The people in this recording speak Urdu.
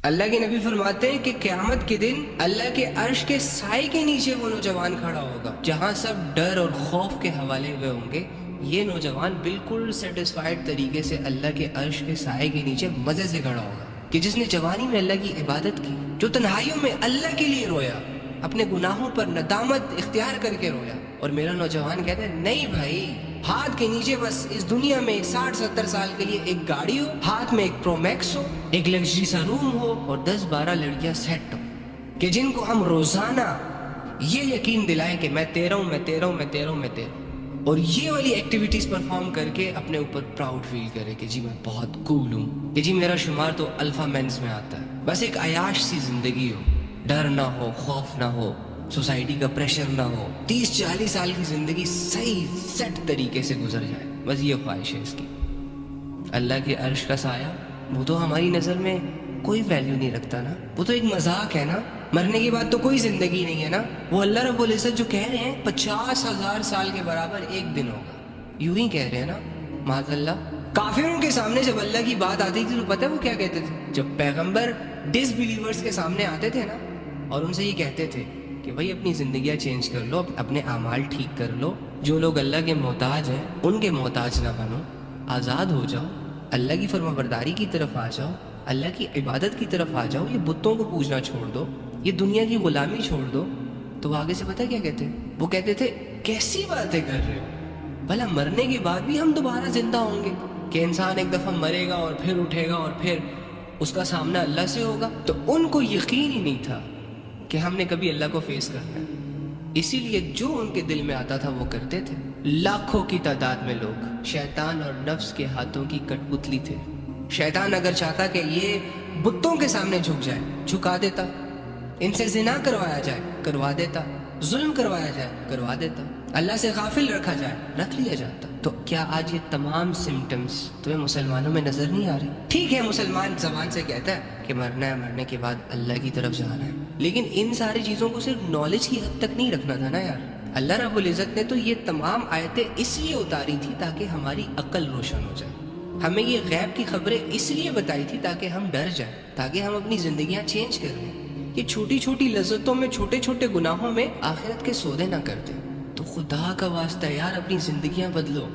اللہ کے نبی فرماتے ہیں کہ قیامت کے دن اللہ کے عرش کے سائے کے نیچے وہ نوجوان کھڑا ہوگا جہاں سب ڈر اور خوف کے حوالے ہوئے ہوں گے. یہ نوجوان بالکل سیٹسفائیڈ طریقے سے اللہ کے عرش کے سائے کے نیچے مزے سے کھڑا ہوگا کہ جس نے جوانی میں اللہ کی عبادت کی، جو تنہائیوں میں اللہ کے لیے رویا، اپنے گناہوں پر ندامت اختیار کر کے رویا. اور میرا نوجوان کہتا ہے نہیں بھائی، ہاتھ کے نیچے بس اس دنیا میں 60-70 سال کے لیے ایک گاڑی ہو، ہاتھ میں ایک پرو میکس ہو، ایک لگژری سا روم ہو اور 10-12 لڑکیاں سیٹ ہو کہ جن کو ہم روزانہ یہ یقین دلائیں کہ میں تیرا ہوں، میں تیرا ہوں، میں تیرا ہوں، میں تیرا ہوں، اور یہ والی ایکٹیویٹیز پرفارم کر کے اپنے اوپر پراؤڈ فیل کرے کہ جی میں بہت کول ہوں، کہ جی میرا شمار تو الفا مینز میں آتا ہے. بس ایک عیاش سی زندگی ہو، ڈر نہ ہو، خوف نہ ہو، سوسائٹی کا پریشر نہ ہو، 30-40 سال کی زندگی صحیح سیٹ طریقے سے گزر جائے. بس یہ خواہش ہے اس کی. اللہ کے عرش کا سایہ وہ تو ہماری نظر میں کوئی ویلیو نہیں رکھتا نا، وہ تو ایک مذاق ہے نا. مرنے کے بعد تو کوئی زندگی نہیں ہے نا. وہ اللہ رب العزت جو کہہ رہے ہیں 50,000 سال کے برابر ایک دن ہوگا، یوں ہی کہہ رہے ہیں نا معاذ اللہ. کافروں کے سامنے جب اللہ کی بات آتی تھی تو پتہ ہے وہ کیا کہتے تھے؟ جب پیغمبر ڈس بلیورز کے سامنے آتے تھے نا اور ان سے یہ کہتے تھے کہ بھائی اپنی زندگیاں چینج کر لو، اپنے اعمال ٹھیک کر لو، جو لوگ اللہ کے محتاج ہیں ان کے محتاج نہ بنو، آزاد ہو جاؤ، اللہ کی فرما برداری کی طرف آ جاؤ، اللہ کی عبادت کی طرف آ جاؤ، یہ بتوں کو پوجنا چھوڑ دو، یہ دنیا کی غلامی چھوڑ دو. تو وہ آگے سے پتہ کیا کہتے؟ وہ کہتے تھے کیسی باتیں کر رہے ہو، بھلا مرنے کے بعد بھی ہم دوبارہ زندہ ہوں گے؟ کہ انسان ایک دفعہ مرے گا اور پھر اٹھے گا اور پھر اس کا سامنا اللہ سے ہوگا. تو ان کو یقین ہی نہیں تھا کہ ہم نے کبھی اللہ کو فیس کرنا ہے، اسی لیے جو ان کے دل میں آتا تھا وہ کرتے تھے. لاکھوں کی تعداد میں لوگ شیطان اور نفس کے ہاتھوں کی کٹ پتلی تھے. شیطان اگر چاہتا کہ یہ بتوں کے سامنے جھک جائے جھکا دیتا، ان سے زنا کروایا جائے کروا دیتا، ظلم کروایا جائے کروا دیتا، اللہ سے غافل رکھا جائے رکھ لیا جاتا. تو کیا آج یہ تمام سمٹمز تمہیں مسلمانوں میں نظر نہیں آ رہی؟ ٹھیک ہے مسلمان زبان سے کہتا ہے کہ مرنا ہے، مرنے کے بعد اللہ کی طرف جانا ہے، لیکن ان ساری چیزوں کو صرف نالج کی حد تک نہیں رکھنا تھا نا یار. اللہ رب العزت نے تو یہ تمام آیتیں اس لیے اتاری تھی تاکہ ہماری عقل روشن ہو جائے. ہمیں یہ غیب کی خبریں اس لیے بتائی تھی تاکہ ہم ڈر جائیں، تاکہ ہم اپنی زندگیاں چینج کر لیں. یہ چھوٹی چھوٹی لذتوں میں، چھوٹے چھوٹے گناہوں میں آخرت کے سودے نہ کرتے. تو خدا کا واسطہ یار اپنی زندگیاں بدلو.